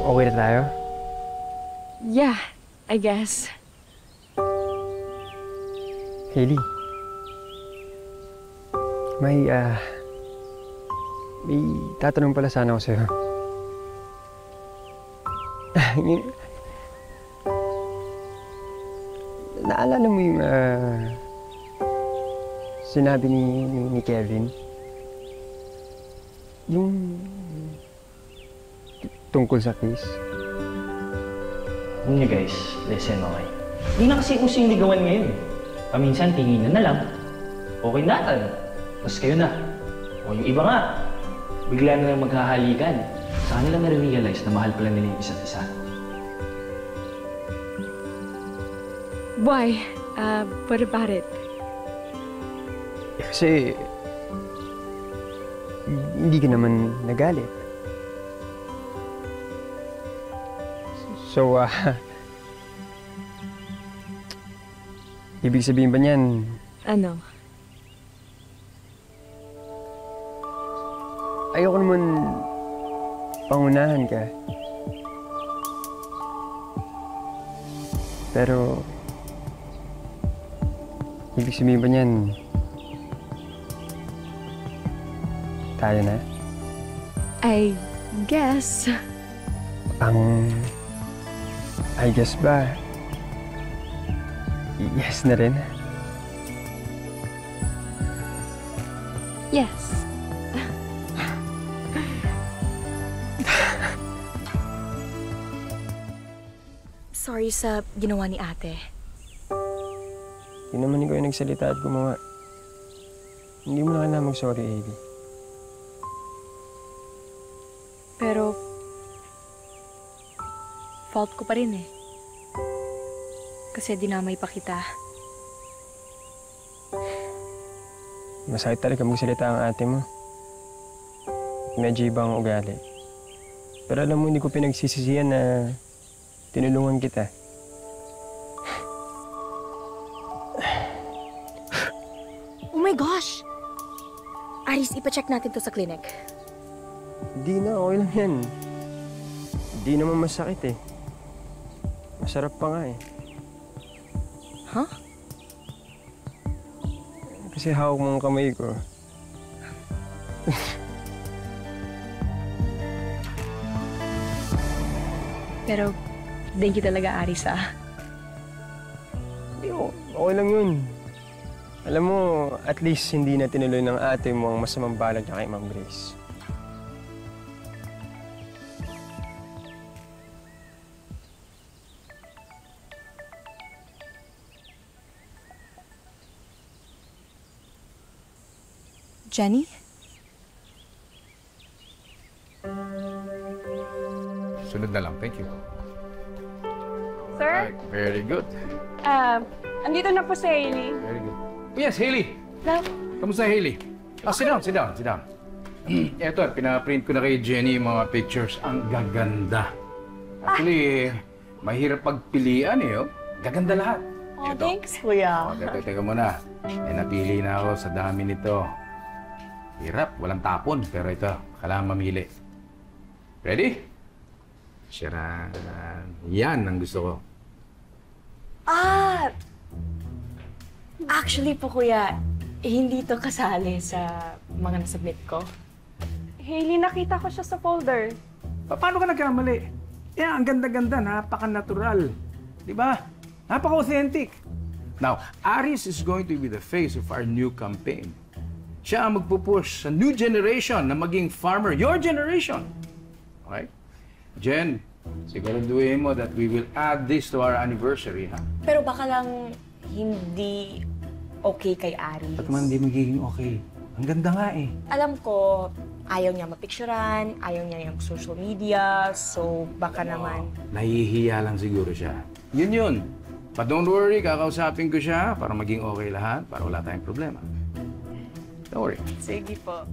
Okay na tayo? Yeah, I guess. Hailey. May tatanong pala sana ako sa'yo. Naalala mo yung sinabi ni Kevin? Yung tungkol sa case? Alam niyo guys, listen, okay? Hindi na kasi uso yung ligawan ngayon. Paminsan, tingin na lang. Okay natin. Tapos kayo na. O yung iba nga, bigla na lang maghahalikan. Sa kanila na-realize na mahal pala nila yung isa't isa. Why? What about it? Kasi hindi ka naman nagalit. So, ibig sabihin ba niyan? Ano? Ayoko naman pangunahan ka. Pero, ibig sabihin ba niyan? Tayo na? I guess. I guess ba? Yes na rin? Yes. Sorry sa ginawa ni ate. Hindi naman ikaw yung nagsalita at gumawa. Hindi mo na kailangan mag-sorry, Hailey. Pero, fault ko pa rin eh. Kasi dinamay pa kita. Masakit talaga magsalita ang ate mo. Medyo iba ang ugali. Pero alam mo, hindi ko pinagsisisihan na tinulungan kita. Oh my gosh! Aris, ipacheck natin to sa clinic. Hindi na, okay lang yan. Hindi naman masakit eh. Masarap pa nga eh. Huh? Kasi hawak mo ang kamay ko. Pero, thank you talaga, Aris, ah. Hindi, okay lang yun. Alam mo, at least hindi na tinuloy ng ate mo ang masamang balak niya kay Ma'am Grace. Jenny? Sunod na lang. Thank you. Sir? Right, very good. Andito na po si Hailey. Very good. Yes, Hailey. Love. Kamusta, Hailey? Sit down, sit down, sit down. Eto, pinaprint ko na kay Jenny yung mga pictures. Ang gaganda. Actually, mahirap pagpilian eh. Oh. Gaganda lahat. Oh, thanks, kuya. Teka muna. Napili na ako sa dami nito. Hirap, walang tapon. Pero ito, kailangan mamili. Ready? Sharan. Yan ang gusto ko. Actually po, kuya, hindi to kasali sa mga nasubmit ko. Hailey, nakita ko siya sa folder. Paano ka nagkamali? Ang ganda-ganda, napaka-natural. Di ba? Napaka-authentic. Now, Aris is going to be the face of our new campaign. Siya ang magpupush sa new generation na maging farmer, your generation. Okay? Jen, siguraduhin mo that we will add this to our anniversary, ha? Pero baka lang hindi okay kay Aris. Ba't man hindi magiging okay? Ang ganda nga eh. Alam ko, ayaw niya mapicturan, ayaw niya yung social media, so baka naman... Nahihiya lang siguro siya. Yun. But don't worry, kakausapin ko siya para maging okay lahat, para wala tayong problema. Don't worry. Sige po.